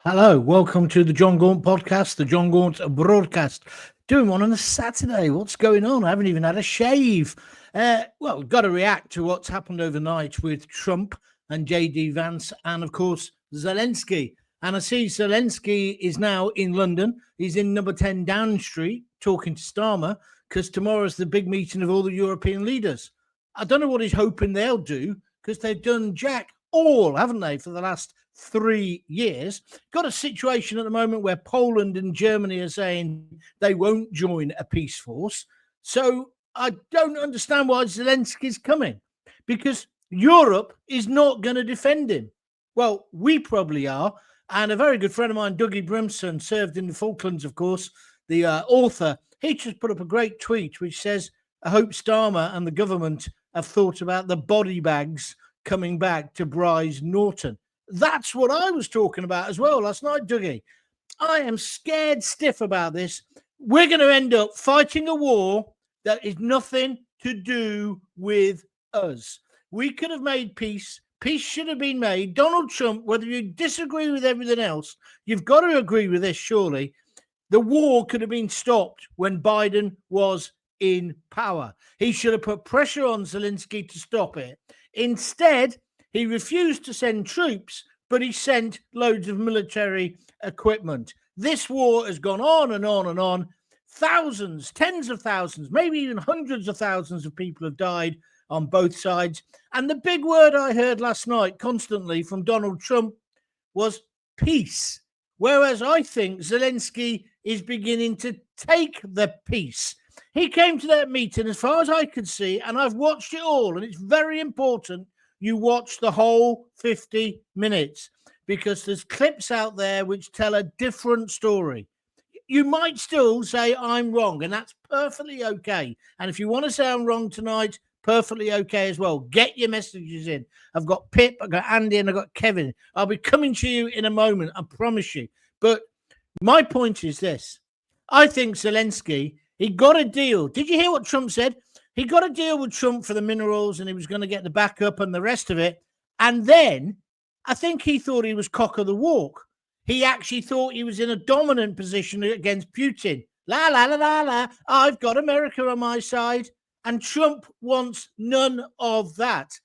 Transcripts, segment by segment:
Hello, welcome to the Jon Gaunt podcast, the Jon Gaunt broadcast. Doing one on a Saturday. What's going on? I haven't even had a shave. We've got to react to what's happened overnight with Trump and J.D. Vance and, of course, Zelensky. And I see Zelensky is now in London. He's in number 10 Down Street talking to Starmer because tomorrow's the big meeting of all the European leaders. I don't know what he's hoping they'll do because they've done jack all, haven't they, for the last 3 years. Got a situation at the moment where Poland and Germany are saying they won't join a peace force. So I don't understand why Zelensky's coming, because Europe is not going to defend him. Well, we probably are. And a very good friend of mine, Dougie Brimson, served in the Falklands, of course, the author. He just put up a great tweet which says, I hope Starmer and the government have thought about the body bags coming back to Bryce Norton. That's what I was talking about as well last night, Dougie. I am scared stiff about this. We're going to end up fighting a war that is nothing to do with us. We could have made peace. Peace should have been made. Donald Trump, whether you disagree with everything else, you've got to agree with this, surely. The war could have been stopped when Biden was in power. He should have put pressure on Zelensky to stop it. Instead, he refused to send troops, but he sent loads of military equipment. This war has gone on and on and on. Thousands, tens of thousands, maybe even hundreds of thousands of people have died on both sides. And the big word I heard last night constantly from Donald Trump was peace. Whereas I think Zelensky is beginning to take the peace. He came to that meeting, as far as I could see, and I've watched it all, and it's very important you watch the whole 50 minutes because there's clips out there which tell a different story. You might still say I'm wrong, and that's perfectly okay. And if you want to say I'm wrong tonight, perfectly okay as well. Get your messages in. I've got Pip, I've got Andy, and I've got Kevin. I'll be coming to you in a moment, I promise you. But my point is this. I think Zelensky, he got a deal. Did you hear what Trump said? He got a deal with Trump for the minerals and he was going to get the backup and the rest of it. And then I think he thought he was cock of the walk. He actually thought he was in a dominant position against Putin. La, la, la, la, la. I've got America on my side. And Trump wants none of that.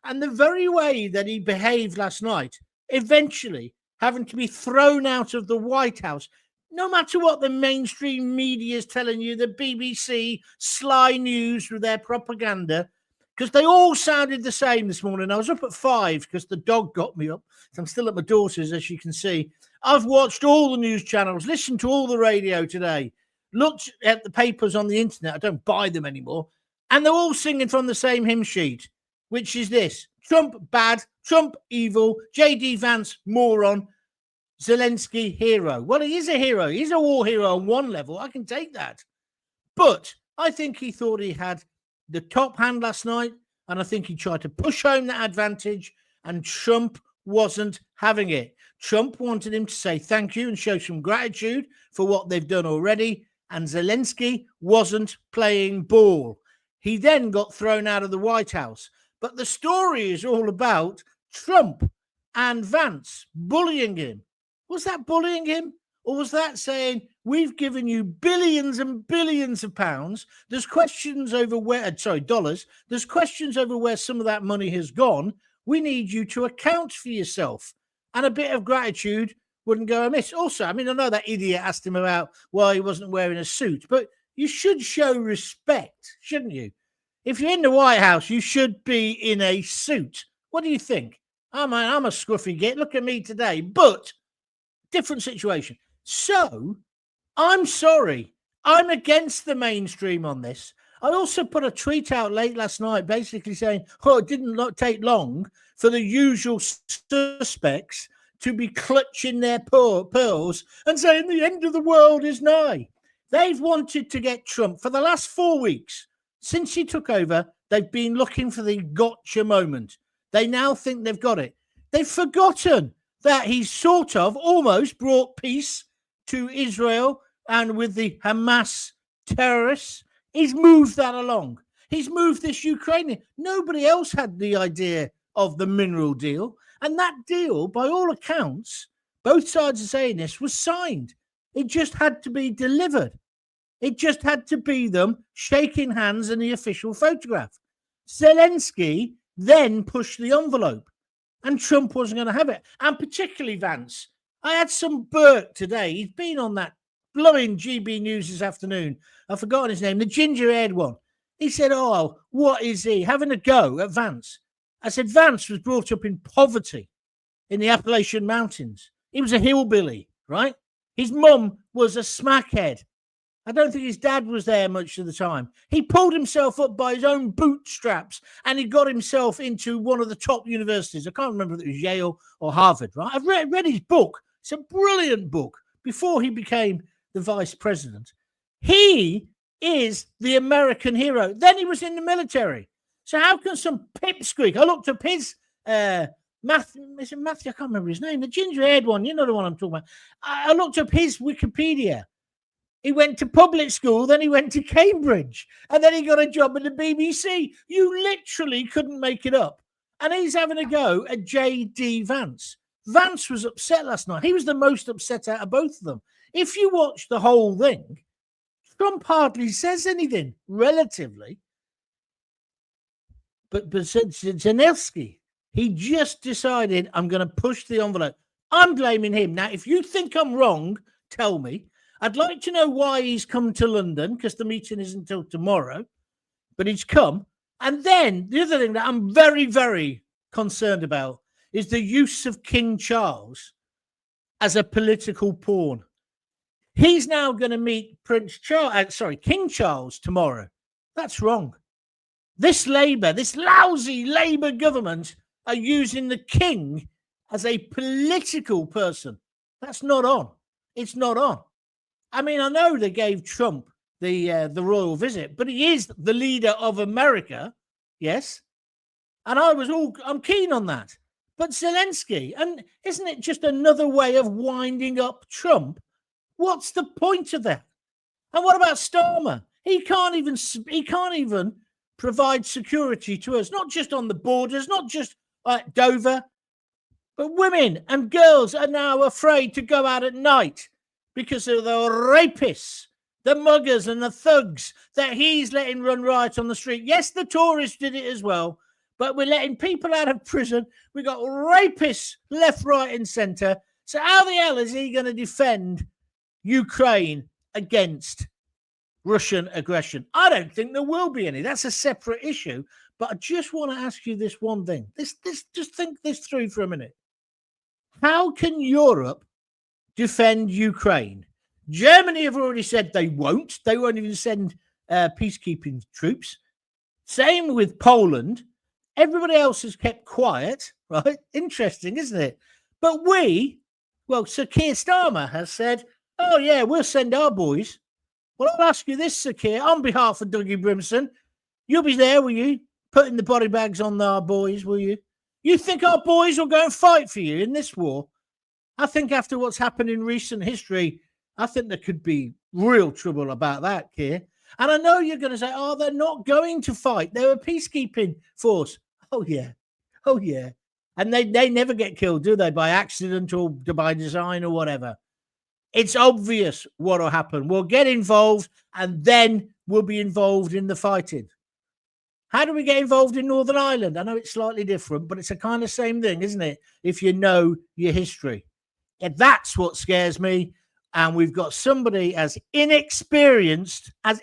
And the very way that he behaved last night, eventually having to be thrown out of the White House, no matter what the mainstream media is telling you, the BBC, Sly News with their propaganda, because they all sounded the same this morning. I was up at 5 because the dog got me up. So I'm still at my daughter's, as you can see. I've watched all the news channels, listened to all the radio today, looked at the papers on the internet. I don't buy them anymore. And they're all singing from the same hymn sheet, which is this. Trump bad, Trump evil, J.D. Vance moron, Zelensky hero. Well, he is a hero. He's a war hero on one level. I can take that. But I think he thought he had the top hand last night, and I think he tried to push home that advantage, and Trump wasn't having it. Trump wanted him to say thank you and show some gratitude for what they've done already, and Zelensky wasn't playing ball. He then got thrown out of the White House. But the story is all about Trump and Vance bullying him. Was that bullying him? Or was that saying, we've given you billions and billions of pounds. There's questions over dollars. There's questions over where some of that money has gone. We need you to account for yourself. And a bit of gratitude wouldn't go amiss. Also, I mean, I know that idiot asked him about why he wasn't wearing a suit, but you should show respect, shouldn't you? If you're in the White House, you should be in a suit. What do you think? I'm a scruffy git. Look at me today. But different situation. So I'm sorry. I'm against the mainstream on this. I also put a tweet out late last night basically saying, it didn't take long for the usual suspects to be clutching their pearls and saying the end of the world is nigh. They've wanted to get Trump for the last 4 weeks. Since he took over, they've been looking for the gotcha moment. They now think they've got it. They've forgotten that he's sort of almost brought peace to Israel and with the Hamas terrorists. He's moved that along. He's moved this Ukrainian. Nobody else had the idea of the mineral deal. And that deal, by all accounts, both sides are saying this, was signed. It just had to be delivered. It just had to be them shaking hands in the official photograph. Zelensky then pushed the envelope, and Trump wasn't going to have it. And particularly Vance. I had some Burke today. He's been on that blowing GB News this afternoon. I've forgotten his name, the ginger-haired one. He said, oh, what is he? Having a go at Vance. I said, Vance was brought up in poverty in the Appalachian Mountains. He was a hillbilly, right? His mum was a smackhead. I don't think his dad was there much of the time. He pulled himself up by his own bootstraps and he got himself into one of the top universities. I can't remember if it was Yale or Harvard, right? I've read his book. It's a brilliant book before he became the vice president. He is the American hero. Then he was in the military. So how can some pipsqueak? I looked up his Matthew, I can't remember his name, the ginger-haired one. You know the one I'm talking about. I looked up his Wikipedia. He went to public school, then he went to Cambridge, and then he got a job at the BBC. You literally couldn't make it up. And he's having a go at J.D. Vance. Vance was upset last night. He was the most upset out of both of them. If you watch the whole thing, Trump hardly says anything, relatively. But Zelensky, he just decided, I'm going to push the envelope. I'm blaming him. Now, if you think I'm wrong, tell me. I'd like to know why he's come to London, because the meeting isn't until tomorrow, but he's come. And then the other thing that I'm very, very concerned about is the use of King Charles as a political pawn. He's now going to meet King Charles tomorrow. That's wrong. This lousy Labour government are using the king as a political person. That's not on. It's not on. I mean, I know they gave Trump the royal visit, but he is the leader of America, yes. And I'm keen on that. But Zelensky, and isn't it just another way of winding up Trump? What's the point of that? And what about Starmer? He can't even provide security to us, not just on the borders, not just at Dover, but women and girls are now afraid to go out at night because of the rapists, the muggers and the thugs that he's letting run riot on the street. Yes, the tourists did it as well, but we're letting people out of prison. We got rapists left, right and centre. So how the hell is he going to defend Ukraine against Russian aggression? I don't think there will be any. That's a separate issue. But I just want to ask you this one thing. Just think this through for a minute. How can Europe defend Ukraine? Germany have already said they won't. They won't even send peacekeeping troops. Same with Poland. Everybody else has kept quiet, right? Interesting, isn't it? But Sir Keir Starmer has said, oh, yeah, we'll send our boys. Well, I'll ask you this, Sir Keir, on behalf of Dougie Brimson. You'll be there, will you? Putting the body bags on our boys, will you? You think our boys will go and fight for you in this war? I think after what's happened in recent history, I think there could be real trouble about that, Keir. And I know you're going to say, oh, they're not going to fight. They're a peacekeeping force. Oh, yeah. Oh, yeah. And they never get killed, do they? By accident or by design or whatever. It's obvious what will happen. We'll get involved and then we'll be involved in the fighting. How do we get involved in Northern Ireland? I know it's slightly different, but it's a kind of same thing, isn't it? If you know your history. And that's what scares me. And we've got somebody as inexperienced as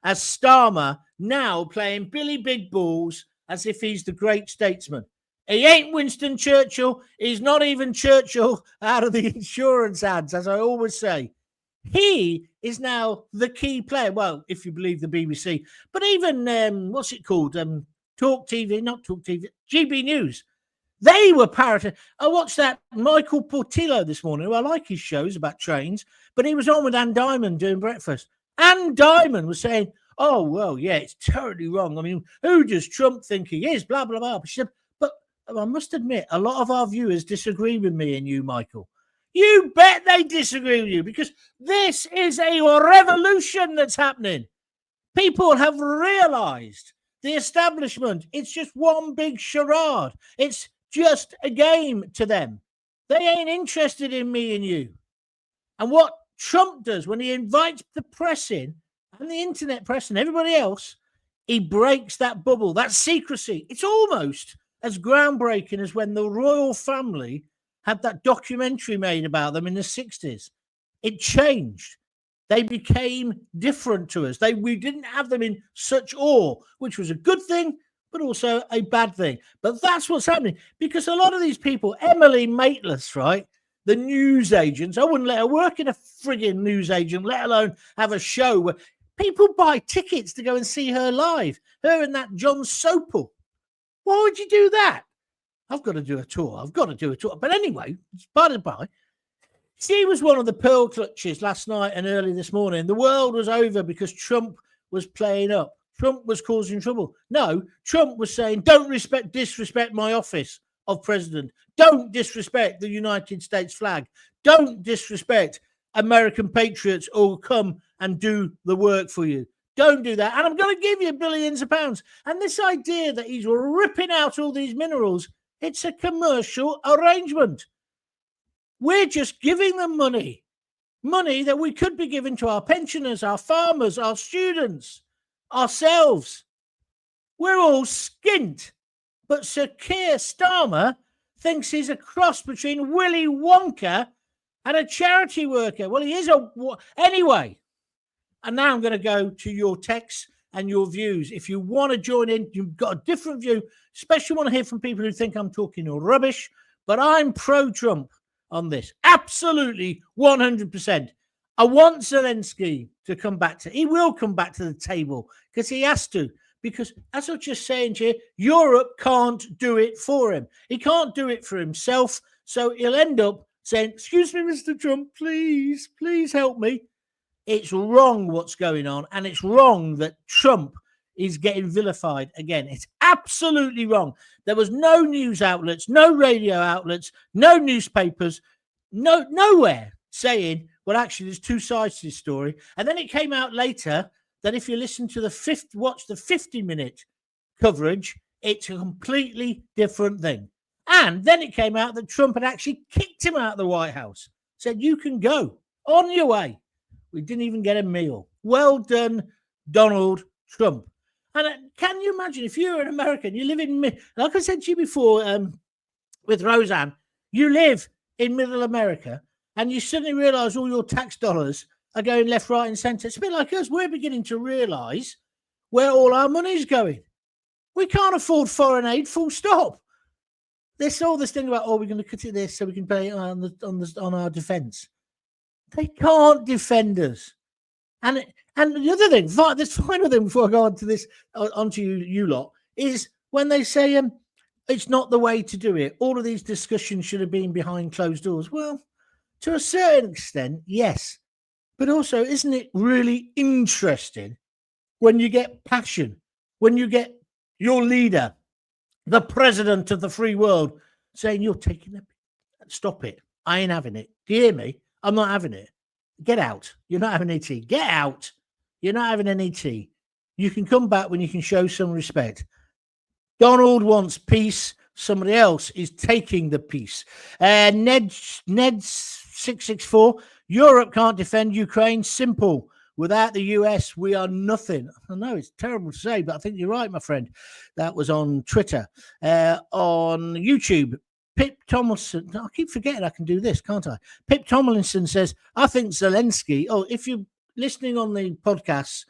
Starmer now playing Billy Big Balls as if he's the great statesman. He ain't Winston Churchill. He's not even Churchill out of the insurance ads, as I always say. He is now the key player. Well, if you believe the BBC. But even, what's it called? Talk TV, not Talk TV, GB News. They were parroting. I watched that Michael Portillo this morning, who I like his shows about trains, but he was on with Ann Diamond doing breakfast. Ann Diamond was saying, oh, well, yeah, it's terribly wrong. I mean, who does Trump think he is? Blah, blah, blah. She said, but I must admit, a lot of our viewers disagree with me and you, Michael. You bet they disagree with you because this is a revolution that's happening. People have realized the establishment, it's just one big charade. It's just a game to them. They ain't interested in me and you. And what Trump does when he invites the press in and the internet press and everybody else, he breaks that bubble, that secrecy. It's almost as groundbreaking as when the royal family had that documentary made about them in the 60s. It changed. They became different to us. We didn't have them in such awe, which was a good thing, but also a bad thing. But that's what's happening, because a lot of these people, Emily Maitlis, right, the news agents, I wouldn't let her work in a frigging news agent, let alone have a show where people buy tickets to go and see her live, her and that John Sopel. Why would you do that? I've got to do a tour. But anyway, by the by, she was one of the pearl clutches last night and early this morning. The world was over because Trump was playing up. Trump was causing trouble. No, Trump was saying, don't disrespect my office of president. Don't disrespect the United States flag. Don't disrespect American patriots or come and do the work for you. Don't do that. And I'm going to give you billions of pounds. And this idea that he's ripping out all these minerals, it's a commercial arrangement. We're just giving them money that we could be giving to our pensioners, our farmers, our students, ourselves. We're all skint. But Sir Keir Starmer thinks he's a cross between Willy Wonka and a charity worker. Well, he is anyway. And now I'm going to go to your texts and your views. If you want to join in, you've got a different view, especially want to hear from people who think I'm talking rubbish, but I'm pro-Trump on this. Absolutely, 100%. I want Zelensky to come back he will come back to the table because he has to. Because as I was just saying to you, Europe can't do it for him. He can't do it for himself. So he'll end up saying, excuse me, Mr. Trump, please help me. It's wrong what's going on. And it's wrong that Trump is getting vilified again. It's absolutely wrong. There was no news outlets, no radio outlets, no newspapers, nowhere saying, well, actually, there's two sides to this story. And then it came out later that if you listen to the 50-minute coverage, it's a completely different thing. And then it came out that Trump had actually kicked him out of the White House, said, you can go on your way. We didn't even get a meal. Well done, Donald Trump. And can you imagine if you're an American, you live in, like I said to you before with Roseanne, you live in middle America and you suddenly realize all your tax dollars are going left, right, and centre. It's a bit like us. We're beginning to realise where all our money's going. We can't afford foreign aid, full stop. There's all this thing about, we're going to cut it this so we can pay it on our defence. They can't defend us. And the other thing, this final thing before I go on to this, onto you lot, is when they say it's not the way to do it. All of these discussions should have been behind closed doors. Well, to a certain extent, yes. But also, isn't it really interesting when you get passion, when you get your leader, the president of the free world, saying you're taking it? Stop it. I ain't having it. Do you hear me? I'm not having it. Get out. You're not having any tea. Get out. You're not having any tea. You can come back when you can show some respect. Donald wants peace. Somebody else is taking the peace. Ned664, Europe can't defend Ukraine. Simple. Without the US, we are nothing. I know it's terrible to say, but I think you're right, my friend. That was on Twitter. On YouTube, Pip Tomlinson. I keep forgetting I can do this, can't I? Pip Tomlinson says, I think Zelensky. If you're listening on the podcasts,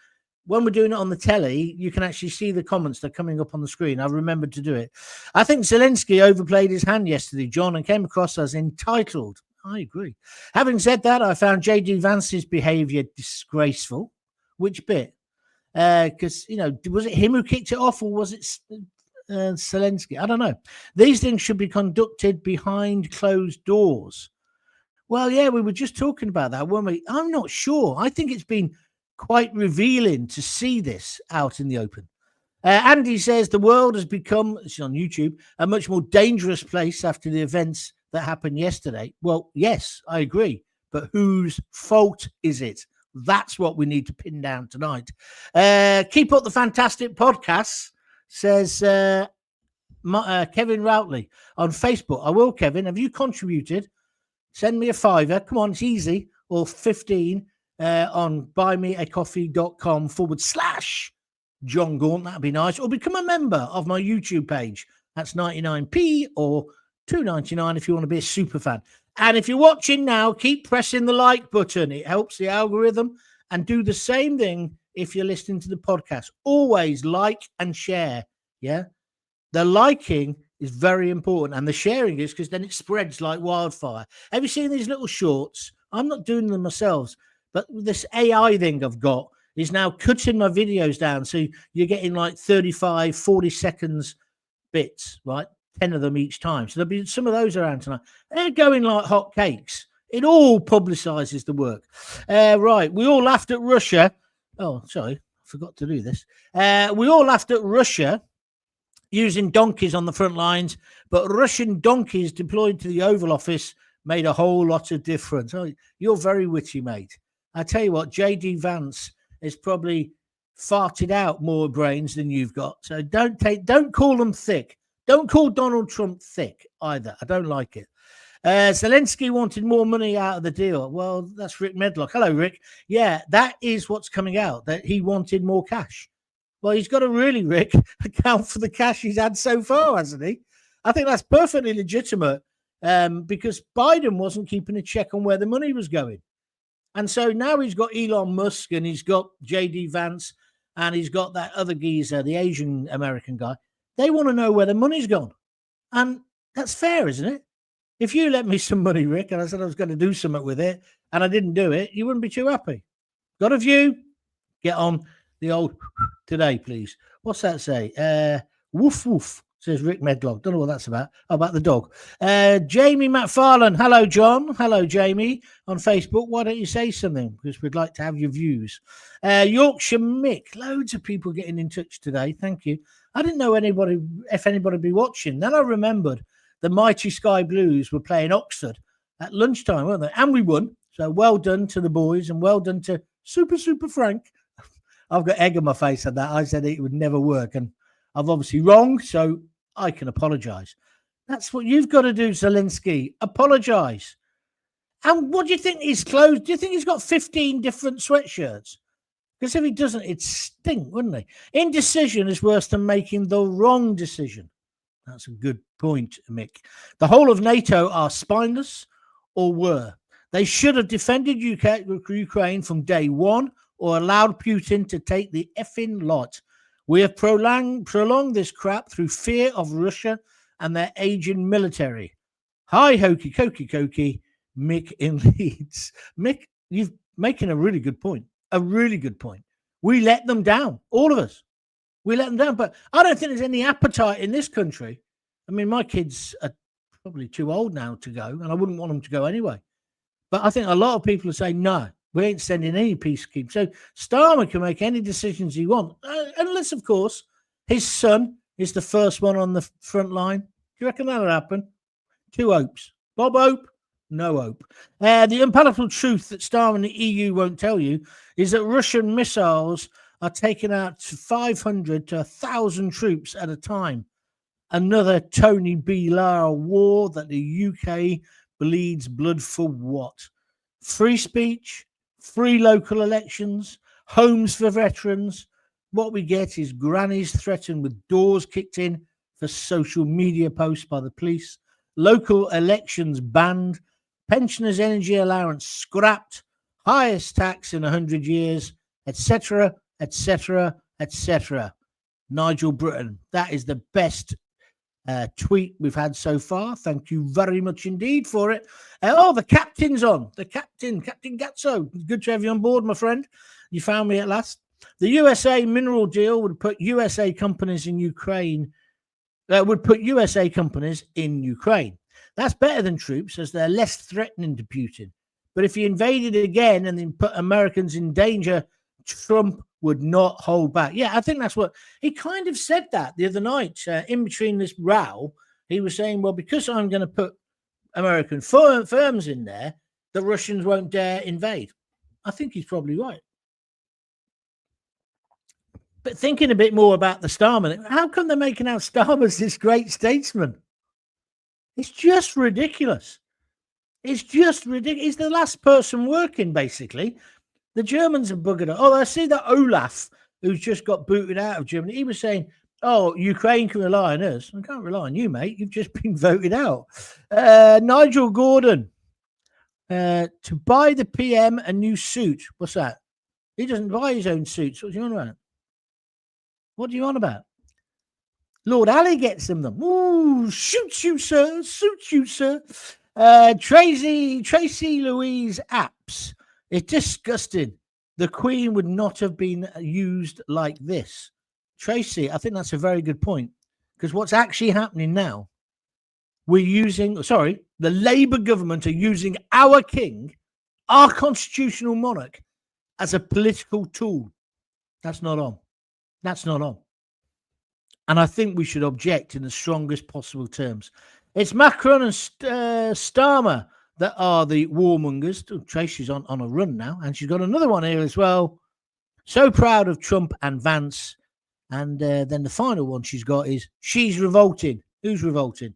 when we're doing it on the telly, you can actually see the comments that are coming up on the screen. I've remembered to do it. I think Zelensky overplayed his hand yesterday, John, and came across as entitled. I agree. Having said that, I found J.D. Vance's behaviour disgraceful. Which bit? Because, was it him who kicked it off or was it Zelensky? I don't know. These things should be conducted behind closed doors. Well, yeah, we were just talking about that, weren't we? I'm not sure. I think it's been quite revealing to see this out in the open. Andy says the world has become, it's on YouTube, a much more dangerous place after the events that happened yesterday. Well, yes, I agree. But whose fault is it? That's what we need to pin down tonight. Keep up the fantastic podcasts, says Kevin Routley on Facebook. I will, Kevin. Have you contributed? Send me a $5. Come on, it's easy. Or 15 on buymeacoffee.com/Jon Gaunt. That'd be nice. Or become a member of my YouTube page. That's 99p or $2.99 if you want to be a super fan. And if you're watching now, keep pressing the like button. It helps the algorithm. And do the same thing if you're listening to the podcast. Always like and share. Yeah. The liking is very important. And the sharing is because then it spreads like wildfire. Have you seen these little shorts? I'm not doing them myself, but this AI thing I've got is now cutting my videos down. So you're getting like 35, 40 seconds bits, right? 10 of them each time. So there'll be some of those around tonight. They're going like hot cakes. It all publicizes the work. Right. We all laughed at Russia. Oh, sorry. I forgot to do this. We all laughed at Russia using donkeys on the front lines, but Russian donkeys deployed to the Oval Office made a whole lot of difference. Oh, you're very witty, mate. I tell you what, J.D. Vance has probably farted out more brains than you've got. So don't call them thick. Don't call Donald Trump thick either. I don't like it. Zelensky wanted more money out of the deal. Well, that's Rick Medlock. Hello, Rick. Yeah, that is what's coming out, that he wanted more cash. Well, he's got to really, Rick, account for the cash he's had so far, hasn't he? I think that's perfectly legitimate because Biden wasn't keeping a check on where the money was going. And so now he's got Elon Musk and he's got J.D. Vance and he's got that other geezer, the Asian American guy. They want to know where the money's gone. And that's fair, isn't it? If you lent me some money, Rick, and I said I was going to do something with it and I didn't do it, you wouldn't be too happy. Got a view? Get on the old today, please. What's that say? Woof, woof, says Rick Medlock. Don't know what that's about. Oh, about the dog. Jamie McFarlane. Hello, John. Hello, Jamie, on Facebook. Why don't you say something? Because we'd like to have your views. Yorkshire Mick. Loads of people getting in touch today. Thank you. I didn't know if anybody be watching. Then I remembered the mighty Sky Blues were playing Oxford at lunchtime, weren't they? And we won. So well done to the boys and well done to Super Frank. I've got egg on my face at that. I said it would never work. And I've obviously wrong, so I can apologize. That's what you've got to do, Zelensky. Apologize. And what do you think he's clothes? Do you think he's got 15 different sweatshirts? Because if he doesn't, it'd stink, wouldn't he? Indecision is worse than making the wrong decision. That's a good point, Mick. The whole of NATO are spineless, or were. They should have defended Ukraine from day one or allowed Putin to take the effing lot. We have prolonged this crap through fear of Russia and their aging military. Hi, hokey, cokey, Mick in Leeds. Mick, you're making a really good point. A really good point. We let them down, all of us. We let them down, but I don't think there's any appetite in this country. I mean, my kids are probably too old now to go, and I wouldn't want them to go anyway. But I think a lot of people are saying, no, we ain't sending any peacekeepers. So Starmer can make any decisions he wants, unless, of course, his son is the first one on the front line. Do you reckon that'll happen? Two hopes. Bob Hope, no hope. The unpalatable truth that Starmer and the EU won't tell you is that Russian missiles are taking out 500 to 1,000 troops at a time. Another Tony Blair war that the UK bleeds blood for what? Free speech, free local elections, homes for veterans. What we get is grannies threatened with doors kicked in for social media posts by the police, local elections banned, pensioners' energy allowance scrapped, highest tax in 100 years, etc., etc., etc. Nigel Britton, that is the best tweet we've had so far. Thank you very much indeed for it. The captain's on. The Captain Gatso. Good to have you on board, my friend. You found me at last. The USA mineral deal would put USA companies in Ukraine. That's better than troops, as they're less threatening to Putin. But if he invaded again and then put Americans in danger, Trump would not hold back. Yeah, I think that's what he kind of said that the other night in between this row. He was saying, well, because I'm going to put American firms in there, the Russians won't dare invade. I think he's probably right. But thinking a bit more about the Starmer, how come they're making out Starmer's this great statesman? It's just ridiculous. It's just ridiculous. He's the last person working, basically. The Germans have buggered it. Oh, I see that Olaf, who's just got booted out of Germany, he was saying, oh, Ukraine can rely on us. I can't rely on you, mate. You've just been voted out. Nigel Gordon, to buy the PM a new suit. What's that? He doesn't buy his own suits. What do you on about? What do you on about? Lord Ali gets them. Ooh, shoots you, sir. Suits you, sir. Tracy Louise Apps. It's disgusting. The Queen would not have been used like this. Tracy, I think that's a very good point. Because what's actually happening now, the Labour government are using our king, our constitutional monarch, as a political tool. That's not on. That's not on. And I think we should object in the strongest possible terms. It's Macron and Starmer that are the warmongers. Oh, Tracy's on a run now, and she's got another one here as well. So proud of Trump and Vance. And then the final one she's got is, she's revolting. Who's revolting?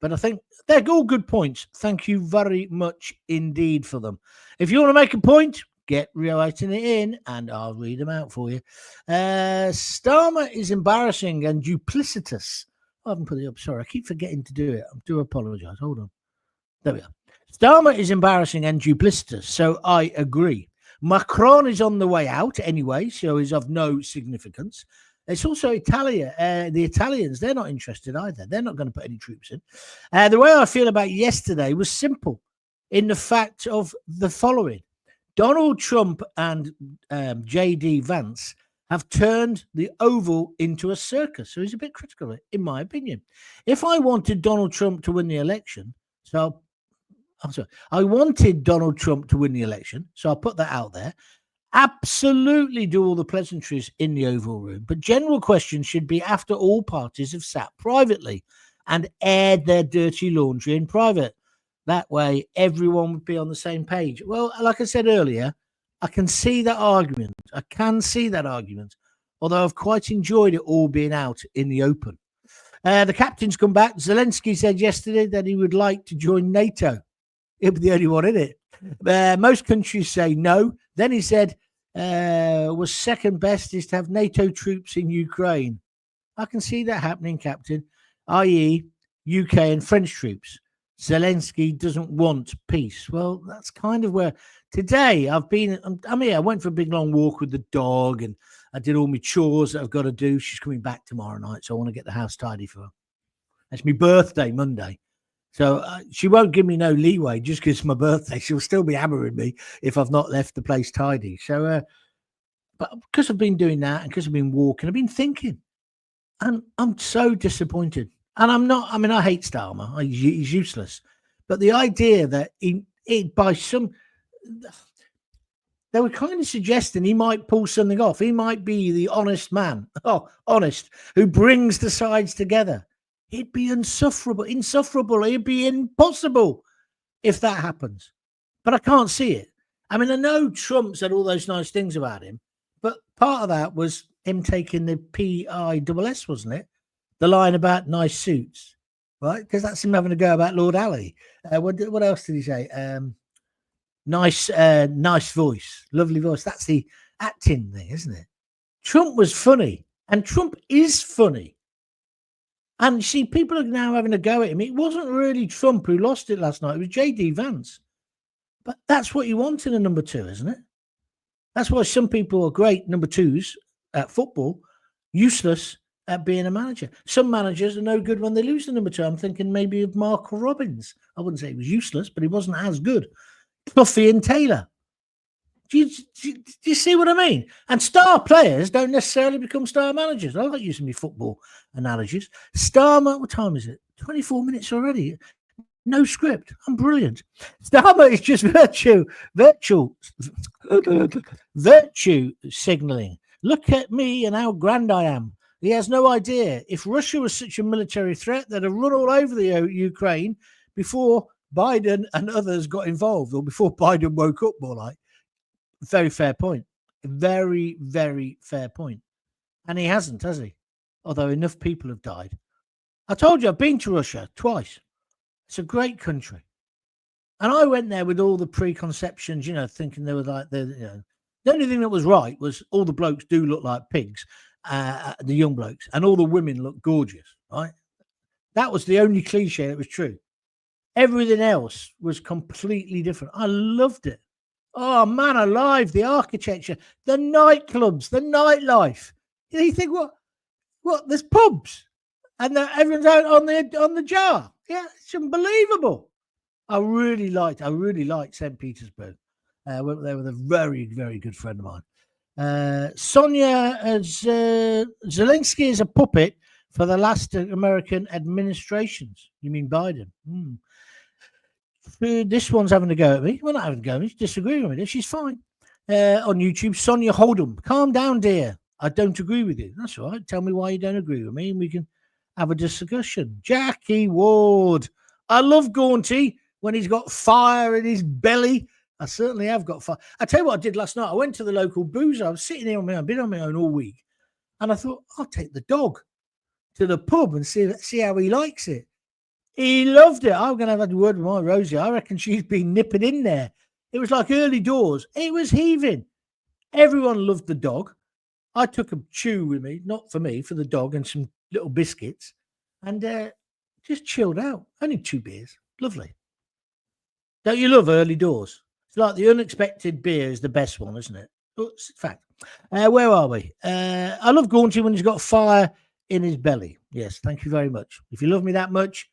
But I think they're all good points. Thank you very much indeed for them. If you want to make a point, get writing it in and I'll read them out for you. Starmer is embarrassing and duplicitous. I haven't put it up. Sorry, I keep forgetting to do it. I do apologize. Hold on. There we are. Starmer is embarrassing and duplicitous, so I agree. Macron is on the way out anyway, so is of no significance. It's also Italia. The Italians, they're not interested either. They're not going to put any troops in. The way I feel about yesterday was simple in the fact of the following. Donald Trump and J.D. Vance have turned the Oval into a circus. So he's a bit critical of it, in my opinion. If I wanted Donald Trump to win the election, I wanted Donald Trump to win the election, so I'll put that out there. Absolutely do all the pleasantries in the Oval Room, but general questions should be after all parties have sat privately and aired their dirty laundry in private. That way, everyone would be on the same page. Well, like I said earlier, I can see that argument. Although I've quite enjoyed it all being out in the open. The captain's come back. Zelensky said yesterday that he would like to join NATO. He'll be the only one in it. Most countries say no. Then he said, was second best is to have NATO troops in Ukraine. I can see that happening, Captain, i.e. UK and French troops. Zelensky doesn't want peace. Well, that's kind of where today I'm here. I went for a big long walk with the dog and I did all my chores that I've got to do. She's coming back tomorrow night, so I want to get the house tidy for her. It's my birthday Monday. So she won't give me no leeway just because it's my birthday. She'll still be hammering me if I've not left the place tidy. So, but because I've been doing that and because I've been walking, I've been thinking. And I'm so disappointed. And I'm not, I hate Starmer. He's useless. But the idea that they were kind of suggesting he might pull something off. He might be the honest man. Oh, honest, who brings the sides together. It'd be insufferable. It'd be impossible if that happens. But I can't see it. I know Trump said all those nice things about him, but part of that was him taking the PISS, wasn't it? The line about nice suits, right? Because that's him having a go about Lord Ali. What else did he say? Nice voice, lovely voice. That's the acting thing, isn't it? Trump was funny, and Trump is funny. And see, people are now having a go at him. It wasn't really Trump who lost it last night. It was J.D. Vance. But that's what you want in a number two, isn't it? That's why some people are great number twos at football, useless at being a manager. Some managers are no good when they lose the number two. I'm thinking maybe of Mark Robbins. I wouldn't say he was useless, but he wasn't as good. Cloughy and Taylor. Do you see what I mean? And star players don't necessarily become star managers. I like using my football analogies. Starmer, what time is it? 24 minutes already. No script. I'm brilliant. Starmer is just virtue signaling. Look at me and how grand I am. He has no idea. If Russia was such a military threat, they'd have run all over the Ukraine before Biden and others got involved, or before Biden woke up, more like. Very fair point. Very, very fair point. And he hasn't, has he? Although enough people have died. I told you, I've been to Russia twice. It's a great country. And I went there with all the preconceptions, thinking they were like, the only thing that was right was all the blokes do look like pigs, the young blokes, and all the women look gorgeous, right? That was the only cliche that was true. Everything else was completely different. I loved it. Oh, man alive, the architecture, the nightclubs, the nightlife. You think, what? There's pubs, and everyone's out on the jar. Yeah, it's unbelievable. I really liked St. Petersburg. I went there with a very, very good friend of mine. Sonia Zelensky is a puppet for the last American administrations. You mean Biden? This one's having a go at me. Well, not having a go at me. She's disagreeing with me. She's fine. On YouTube, Sonia Hold'em. Calm down, dear. I don't agree with you. That's all right. Tell me why you don't agree with me, and we can have a discussion. Jackie Ward. I love Gaunty when he's got fire in his belly. I certainly have got fire. I tell you what I did last night. I went to the local boozer. I was sitting here on my own. I've been on my own all week. And I thought, I'll take the dog to the pub and see how he likes it. He loved it. I'm going to have a word with my Rosie. I reckon she's been nipping in there. It was like early doors. It was heaving. Everyone loved the dog. I took a chew with me, not for me, for the dog and some little biscuits, and just chilled out. Only 2 beers. Lovely. Don't you love early doors? It's like the unexpected beer is the best one, isn't it? Oh, it's a fact. Where are we? I love Gaunty when he's got fire in his belly. Yes, thank you very much. If you love me that much,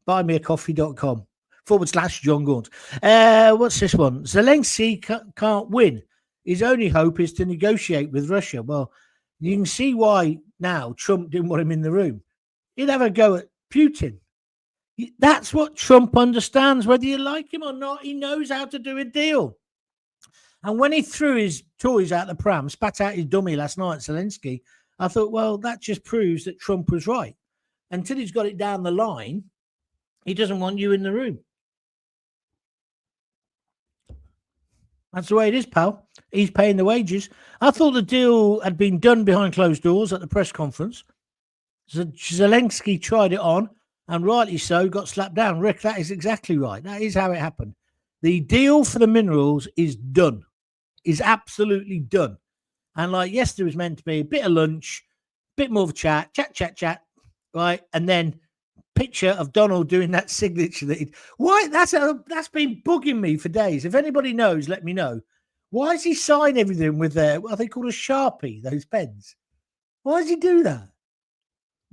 buymeacoffee.com/Jon Gaunt. What's this one? Zelensky can't win. His only hope is to negotiate with Russia. Well, you can see why now Trump didn't want him in the room. He'd have a go at Putin. That's what Trump understands, whether you like him or not. He knows how to do a deal. And when he threw his toys out the pram, spat out his dummy last night, Zelensky, I thought, well, that just proves that Trump was right. Until he's got it down the line, he doesn't want you in the room. That's the way it is, pal. He's paying the wages. I thought the deal had been done behind closed doors at the press conference. Zelensky tried it on, and rightly so, got slapped down. Rick, that is exactly right. That is how it happened. The deal for the minerals is done. Is absolutely done. And like yesterday was meant to be a bit of lunch, bit more of a chat, right? And then picture of Donald doing that signature that's been bugging me for days. If anybody knows, let me know. Why does he sign everything with what are they called, a Sharpie, those pens? Why does he do that?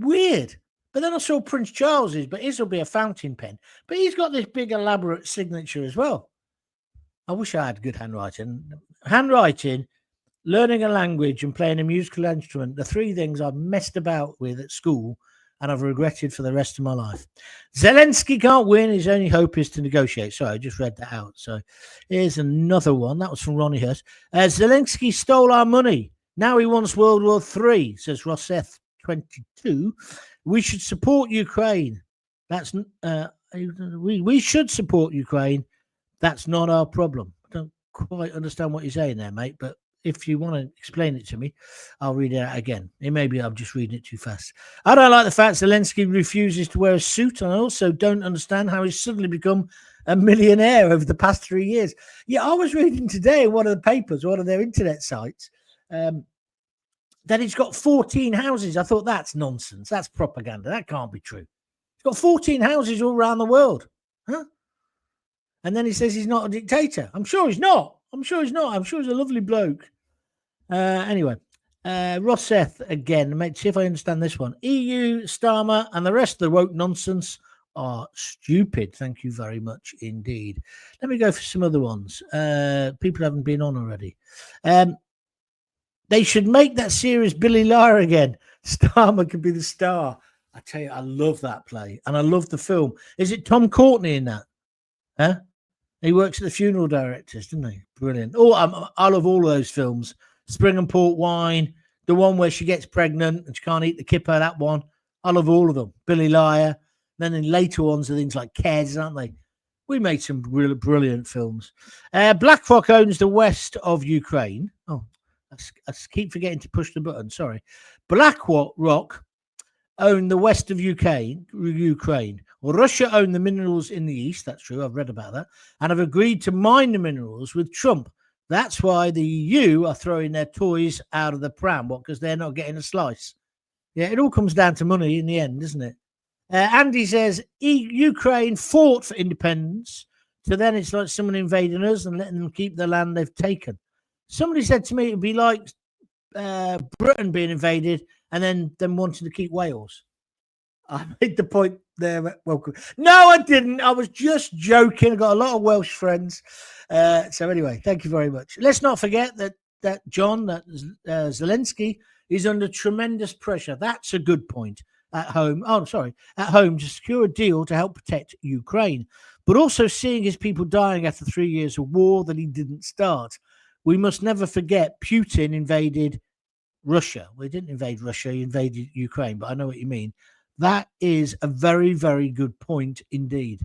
Weird. But then I saw Prince Charles's, but his will be a fountain pen. But he's got this big elaborate signature as well. I wish I had good handwriting. Handwriting, learning a language, and playing a musical instrument, the 3 things I've messed about with at school and I've regretted for the rest of my life. Zelensky can't win. His only hope is to negotiate. Sorry, I just read that out. So here's another one. That was from Ronnie Hurst. Zelensky stole our money. Now he wants World War III, says Rosseth22. We should support Ukraine. That's we should support Ukraine. That's not our problem. I don't quite understand what you're saying there, mate, but if you want to explain it to me, I'll read it out again. Maybe I'm just reading it too fast. I don't like the fact Zelensky refuses to wear a suit, and I also don't understand how he's suddenly become a millionaire over the past 3 years. Yeah, I was reading today in one of the papers, one of their internet sites, that he's got 14 houses. I thought that's nonsense. That's propaganda. That can't be true. He's got 14 houses all around the world. Huh? And then he says he's not a dictator. I'm sure he's not. I'm sure he's a lovely bloke. Anyway, Rosseth again. Mate, see if I understand this one. EU, Starmer, and the rest of the woke nonsense are stupid. Thank you very much indeed. Let me go for some other ones. People haven't been on already. They should make that series Billy Liar again. Starmer could be the star. I tell you, I love that play. And I love the film. Is it Tom Courtenay in that? Huh? He works at the funeral directors, doesn't he? Brilliant. Oh, I love all of those films. Spring and Port Wine, the one where she gets pregnant and she can't eat the kipper, that one. I love all of them. Billy Liar. Then in later ones are things like Kes, aren't they? We made some brilliant films. BlackRock owns the west of Ukraine. Oh, I keep forgetting to push the button. Sorry. BlackRock own the west of Ukraine. Russia own the minerals in the east. That's true. I've read about that. And have agreed to mine the minerals with Trump. That's why the EU are throwing their toys out of the pram. What? Because they're not getting a slice. Yeah, it all comes down to money in the end, doesn't it? Andy says Ukraine fought for independence. So then it's like someone invading us and letting them keep the land they've taken. Somebody said to me it'd be like Britain being invaded and then them wanting to keep Wales. I made the point there. Welcome. No, I didn't. I was just joking. I've got a lot of Welsh friends. So anyway, thank you very much. Let's not forget that Zelensky is under tremendous pressure. That's a good point. At home to secure a deal to help protect Ukraine, but also seeing his people dying after 3 years of war that he didn't start. We must never forget Putin invaded Russia. Well, he didn't invade Russia, he invaded Ukraine, but I know what you mean. That is a very, very good point indeed.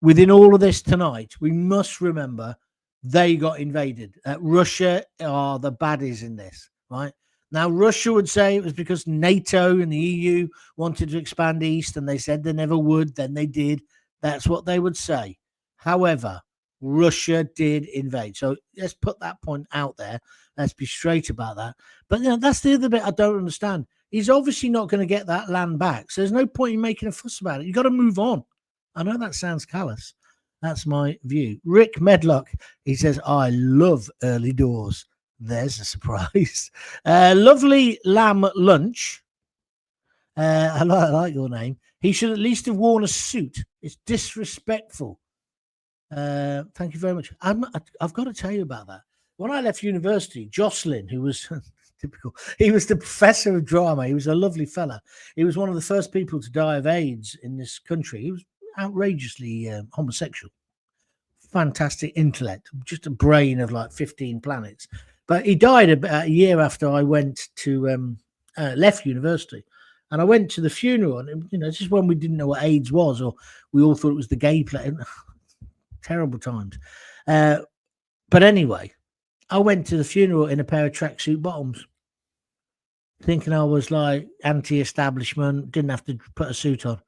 Within all of this tonight, we must remember they got invaded. Russia are the baddies in this, right? Now, Russia would say it was because NATO and the EU wanted to expand east, and they said they never would. Then they did. That's what they would say. However, Russia did invade. So let's put that point out there. Let's be straight about that. But that's the other bit I don't understand. He's obviously not going to get that land back. So there's no point in making a fuss about it. You've got to move on. I know that sounds callous. That's my view. Rick Medlock, he says, I love early doors. There's a surprise. Lovely Lamb Lunch. I like your name. He should at least have worn a suit. It's disrespectful. Thank you very much. I've got to tell you about that. When I left university, Jocelyn, who was typical, he was the professor of drama. He was a lovely fella. He was one of the first people to die of AIDS in this country. He was outrageously homosexual. Fantastic intellect, just a brain of like 15 planets. But he died about a year after I went to left university, and I went to the funeral. And this is when we didn't know what AIDS was, or we all thought it was the gay play. Terrible times. But anyway, I went to the funeral in a pair of tracksuit bottoms, thinking I was like anti-establishment, didn't have to put a suit on.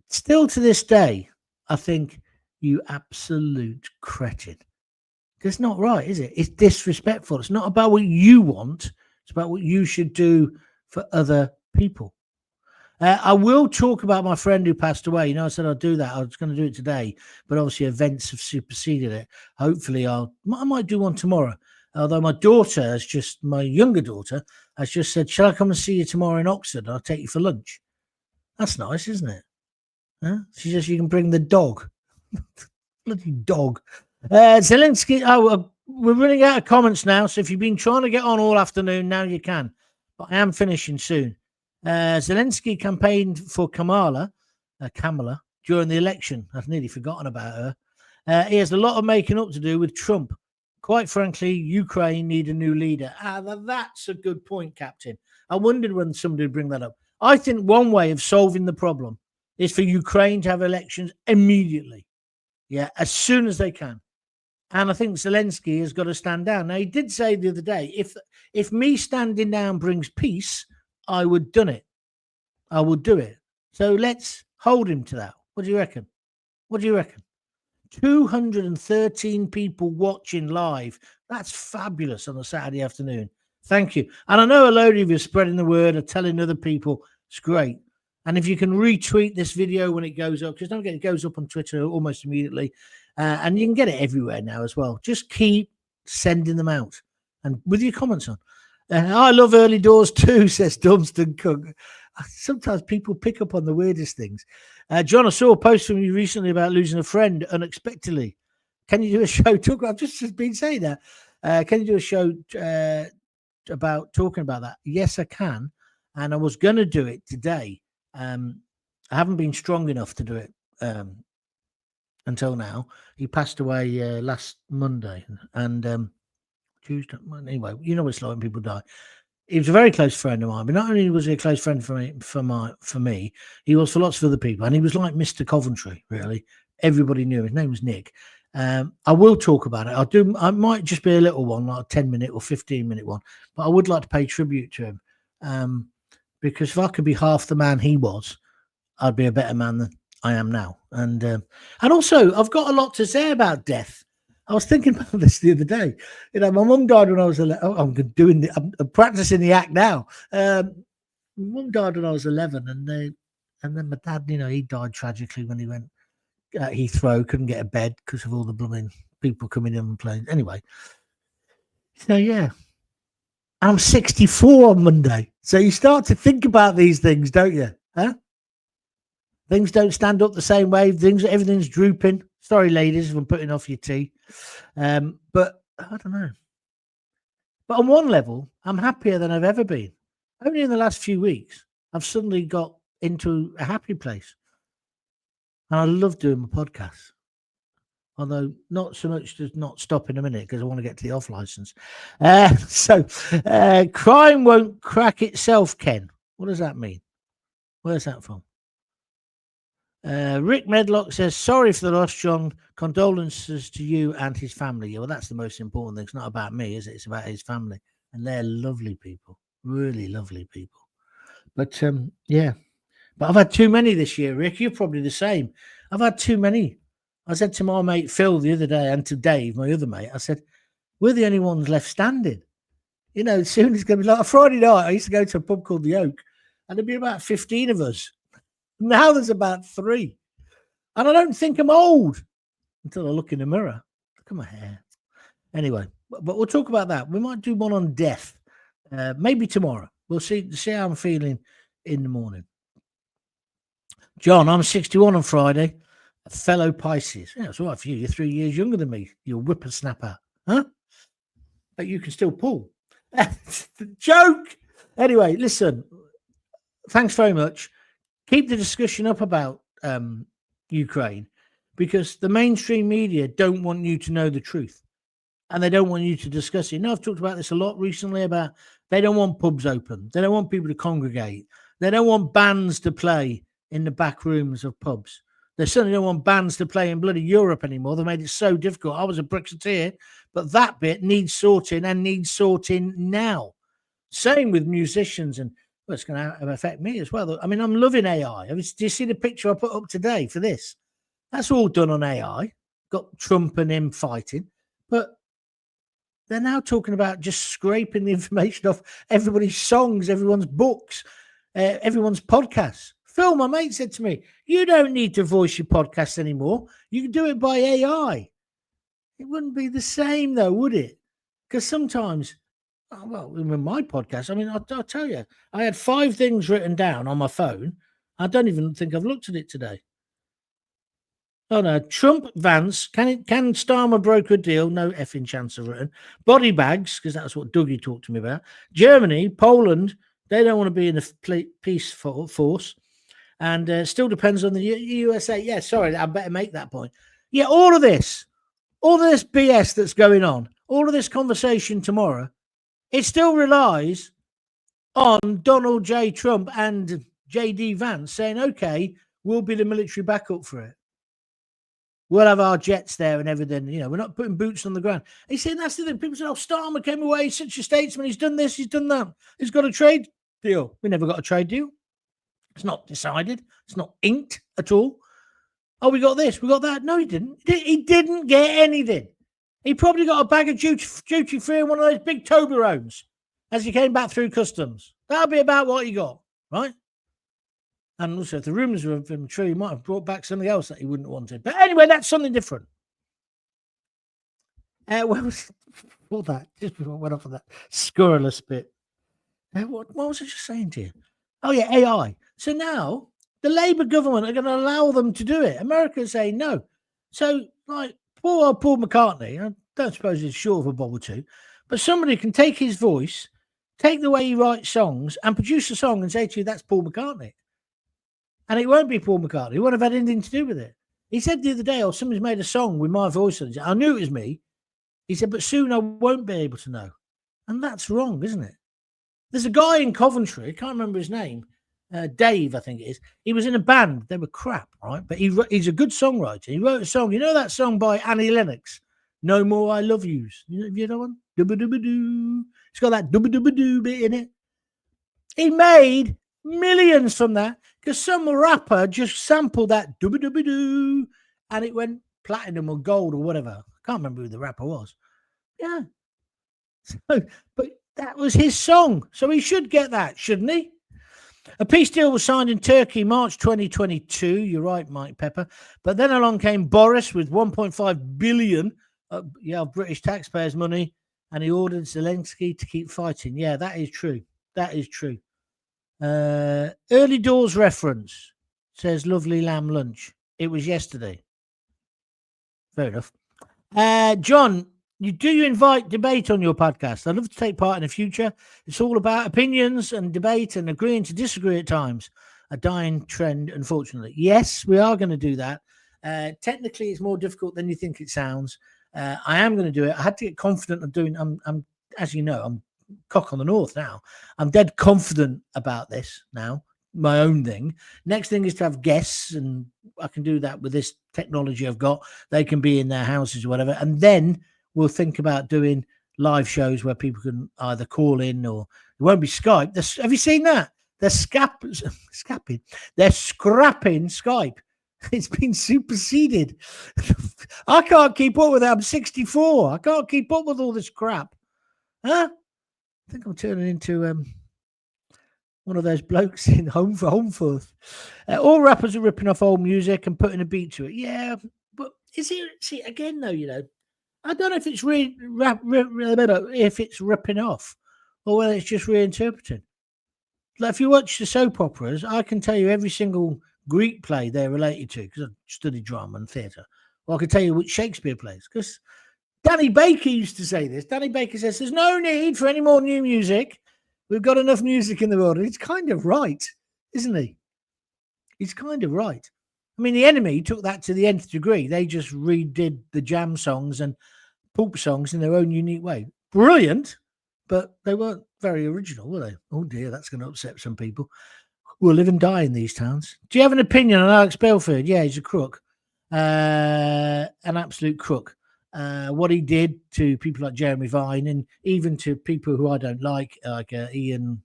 Still to this day, I think, you absolute cretin. It's not right, is it? It's disrespectful. It's not about what you want. It's about what you should do for other people. I will talk about my friend who passed away. I said I'd do that. I was going to do it today, but obviously events have superseded it. Hopefully I might do one tomorrow. Although my younger daughter has just said, shall I come and see you tomorrow in Oxford? I'll take you for lunch. That's nice, isn't it? Huh? She says you can bring the dog. Bloody dog. Zelensky, we're running out of comments now, so if you've been trying to get on all afternoon, now you can. But I am finishing soon. Zelensky campaigned for Kamala during the election. I've nearly forgotten about her. He has a lot of making up to do with Trump. Quite frankly, Ukraine need a new leader. That's a good point, Captain. I wondered when somebody would bring that up. I think one way of solving the problem is for Ukraine to have elections immediately. Yeah, as soon as they can. And I think Zelensky has got to stand down. Now, he did say the other day, if me standing down brings peace, I would done it. I would do it. So let's hold him to that. What do you reckon? 213 people watching live. That's fabulous on a Saturday afternoon. Thank you. And I know a load of you are spreading the word or telling other people. It's great. And if you can retweet this video when it goes up, because don't forget, it goes up on Twitter almost immediately. And you can get it everywhere now as well. Just keep sending them out and with your comments on. I love early doors too, says Dunstan Cook. Sometimes people pick up on the weirdest things. John, I saw a post from you recently about losing a friend unexpectedly. Can you do a show? I've just been saying that. Can you do a show about talking about that? Yes, I can. And I was going to do it today. I haven't been strong enough to do it until now. He passed away last Monday and Tuesday. Anyway, you know what it's like when people die. He was a very close friend of mine, but not only was he a close friend for me, he was for lots of other people, and he was like Mr. Coventry, really. everybody knew him. His name was Nick. I will talk about it. I might just be a little one, like a 10-minute or 15-minute one, but I would like to pay tribute to him, because if I could be half the man he was, I'd be a better man than I am now. And also, I've got a lot to say about death. I was thinking about this the other day. My mum died when I was 11. Oh, I'm practicing the act now. My mum died when I was 11, and then my dad, he died tragically when he went at Heathrow, couldn't get a bed because of all the blooming people coming in and playing. Anyway, so yeah, I'm 64 on Monday. So you start to think about these things, don't you? Huh? Things don't stand up the same way. Everything's drooping. Sorry, ladies, if I'm putting off your tea. But I don't know. But on one level, I'm happier than I've ever been. Only in the last few weeks, I've suddenly got into a happy place. And I love doing my podcast. Although not so much to not stop in a minute because I want to get to the off license. Crime won't crack itself, Ken. What does that mean? Where's that from? Rick Medlock says, sorry for the loss, John. Condolences to you and his family. Yeah, well, that's the most important thing. It's not about me, is it? It's about his family. And they're lovely people. Really lovely people. But, yeah. But I've had too many this year, Rick. You're probably the same. I've had too many. I said to my mate Phil the other day, and to Dave, my other mate, I said, we're the only ones left standing. Soon it's going to be like a Friday night. I used to go to a pub called The Oak, and there'd be about 15 of us. Now there's about 3. And I don't think I'm old until I look in the mirror. Look at my hair. Anyway, but we'll talk about that. We might do one on death. Maybe tomorrow. We'll see how I'm feeling in the morning. John, I'm 61 on Friday. A fellow Pisces. Yeah, it's all right for you. You're 3 years younger than me. You're a whippersnapper. Huh? But you can still pull. Joke. Anyway, listen. Thanks very much. Keep the discussion up about Ukraine, because the mainstream media don't want you to know the truth, and they don't want you to discuss it. I've talked about this a lot recently about they don't want pubs open. They don't want people to congregate. They don't want bands to play in the back rooms of pubs. They certainly don't want bands to play in bloody Europe anymore. They made it so difficult. I was a Brexiteer, but that bit needs sorting, and needs sorting now. Same with musicians, and well, it's going to affect me as well. I mean, I'm loving AI. Do you see the picture I put up today for this? That's all done on AI. Got Trump and him fighting, but they're now talking about just scraping the information off everybody's songs, everyone's books, everyone's podcasts. Phil, my mate, said to me, you don't need to voice your podcast anymore. You can do it by AI. It wouldn't be the same, though, would it? Because sometimes, well, in my podcast, I mean, I'll tell you, I had 5 things written down on my phone. I don't even think I've looked at it today. Oh, no. Trump, Vance, can Starmer broker a deal? No effing chance of written. Body bags, because that's what Dougie talked to me about. Germany, Poland, they don't want to be in a peace force. And still depends on the USA. Yeah, sorry, I better make that point. Yeah, all of this BS that's going on, all of this conversation tomorrow, it still relies on Donald J. Trump and J.D. Vance saying, okay, we'll be the military backup for it. We'll have our jets there and everything. We're not putting boots on the ground. He's saying that's the thing. People say, oh, Starmer came away, he's such a statesman. He's done this, he's done that. He's got a trade deal. We never got a trade deal. It's not decided. It's not inked at all. Oh, we got this, we got that. No, he didn't. He didn't get anything. He probably got a bag of duty free in one of those big Toblerones as he came back through customs. That'll be about what he got, right? And also, if the rumours were true, he might have brought back something else that he wouldn't have wanted. But anyway, that's something different. What was all that? Just before I went off of that scurrilous bit. What was I just saying to you? Oh, yeah, AI. So now the Labour government are going to allow them to do it. America is saying no. So, like, poor old Paul McCartney, I don't suppose he's short of a bob or two, but somebody can take his voice, take the way he writes songs, and produce a song and say to you, that's Paul McCartney. And it won't be Paul McCartney. It won't have had anything to do with it. He said the other day, oh, somebody's made a song with my voice on it. I knew it was me. He said, but soon I won't be able to know. And that's wrong, isn't it? There's a guy in Coventry, I can't remember his name, Dave, I think it is. He was in a band. They were crap, right? But he's a good songwriter. He wrote a song. You know that song by Annie Lennox, "No More I Love Yous"? You know one? Dubba-dubba-doo. It's got that dubba-dubba-doo bit in it. He made millions from that because some rapper just sampled that dubba-dubba-doo and it went platinum or gold or whatever. I can't remember who the rapper was. Yeah. So, but that was his song. So he should get that, shouldn't he? A peace deal was signed in Turkey March 2022. You're right, Mike Pepper. But then along came Boris with 1.5 billion of British taxpayers' money, and he ordered Zelensky to keep fighting. Yeah, that is true. That is true. Early doors reference says lovely lamb lunch. It was yesterday. Fair enough. John, you invite debate on your podcast? I'd love to take part in the future. It's all about opinions and debate and agreeing to disagree at times. A dying trend, unfortunately. Yes, we are going to do that. Technically, it's more difficult than you think it sounds. I am going to do it. I had to get confident of doing. I'm as you know, I'm cock on the north now. I'm dead confident about this now. My own thing. Next thing is to have guests, and I can do that with this technology I've got. They can be in their houses or whatever, and then we'll think about doing live shows where people can either call in or it won't be Skype. Have you seen that? They're scrapping. They're scrapping Skype. It's been superseded. I can't keep up with it. I'm 64. I can't keep up with all this crap. Huh? I think I'm turning into one of those blokes in Homeforth. All rappers are ripping off old music and putting a beat to it. Yeah, but is it? See, again, though, you know, I don't know if it's if it's ripping off or whether it's just reinterpreting. Like if you watch the soap operas, I can tell you every single Greek play they're related to because I studied drama and theatre. Or I can tell you which Shakespeare plays because Danny Baker used to say this. Danny Baker says there's no need for any more new music. We've got enough music in the world. And it's kind of right, isn't he? He's kind of right. I mean, the Enemy took that to the nth degree. They just redid the jam songs and pulp songs in their own unique way. Brilliant, but they weren't very original, were they? Oh dear, that's going to upset some people. We'll live and die in these towns. Do you have an opinion on Alex Belfield? Yeah, he's a crook. An absolute crook. What he did to people like Jeremy Vine and even to people who I don't like Ian,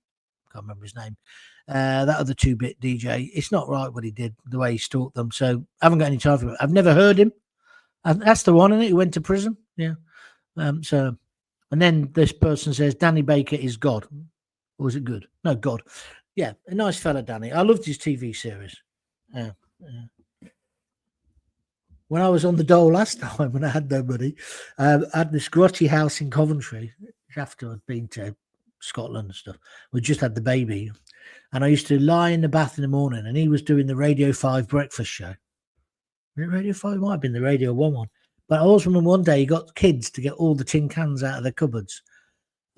can't remember his name, that other 2-bit DJ. It's not right what he did, the way he stalked them. So I haven't got any time for it. I've never heard him. And that's the one, isn't it? Who went to prison. Yeah. And then this person says Danny Baker is God. Or was it good? No, God. Yeah, a nice fella, Danny. I loved his TV series. Yeah. When I was on the dole last time, when I had no money, I had this grotty house in Coventry after I'd been to Scotland and stuff. We just had the baby. And I used to lie in the bath in the morning and he was doing the Radio 5 breakfast show. Radio 5 it might have been the Radio 1 one. But I always remember one day he got kids to get all the tin cans out of their cupboards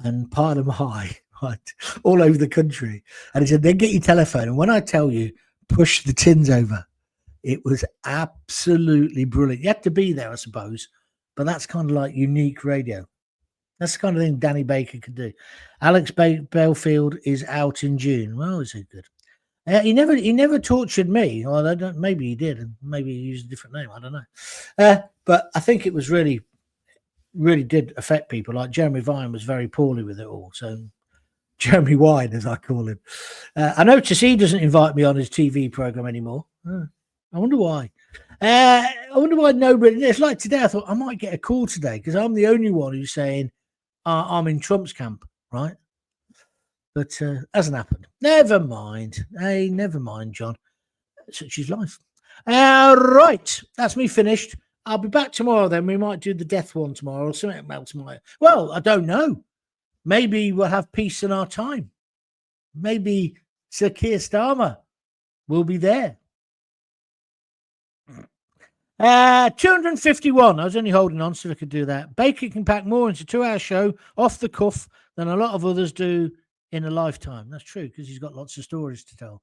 and pile them high, right, all over the country. And he said, then get your telephone. And when I tell you, push the tins over. It was absolutely brilliant. You had to be there, I suppose. But that's kind of like unique radio. That's the kind of thing Danny Baker could do. Alex Belfield is out in June. Well, is it good? He never tortured me. Or I don't. Maybe he did, and maybe he used a different name. I don't know. But I think it was really did affect people. Like Jeremy Vine was very poorly with it all. So Jeremy Wine, as I call him. I notice he doesn't invite me on his TV program anymore. I wonder why. I wonder why nobody. It's like today. I thought I might get a call today because I'm the only one who's saying I'm in Trump's camp, right? But hasn't happened. Never mind. Hey, never mind, John. Such is life. Right, that's me finished. I'll be back tomorrow. Then we might do the death one tomorrow or something else tomorrow. Well, I don't know. Maybe we'll have peace in our time. Maybe Sir Keir Starmer will be there. 251. I was only holding on so I could do that. Baker can pack more into a 2-hour show off the cuff than a lot of others do in a lifetime. That's true because he's got lots of stories to tell.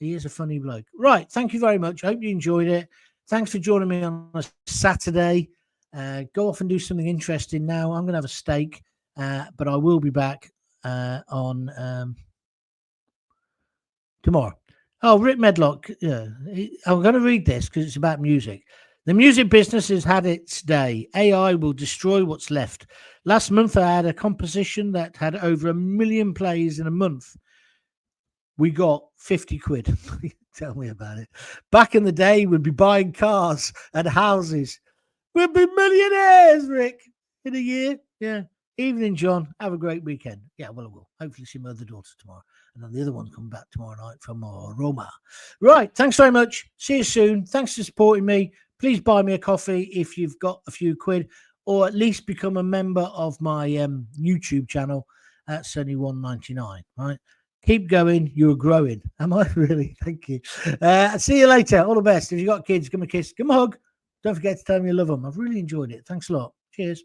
He is a funny bloke. Right. Thank you very much. I hope you enjoyed it. Thanks for joining me on a Saturday. Go off and do something interesting now. I'm going to have a steak, but I will be back on tomorrow. Oh, Rick Medlock. Yeah, I'm going to read this because it's about music. The music business has had its day. AI will destroy what's left. Last month, I had a composition that had over 1 million plays in a month. We got 50 quid. Tell me about it. Back in the day, we'd be buying cars and houses. We'd be millionaires, Rick, in a year. Yeah. Evening, John. Have a great weekend. Yeah, well, I will. Hopefully see my other daughter tomorrow. And then the other one come back tomorrow night from Roma. Right. Thanks very much. See you soon. Thanks for supporting me. Please buy me a coffee if you've got a few quid, or at least become a member of my YouTube channel. That's only $1.99, right? Keep going. You're growing. Am I really? Thank you. See you later. All the best. If you've got kids, give them a kiss. Give them a hug. Don't forget to tell me you love them. I've really enjoyed it. Thanks a lot. Cheers.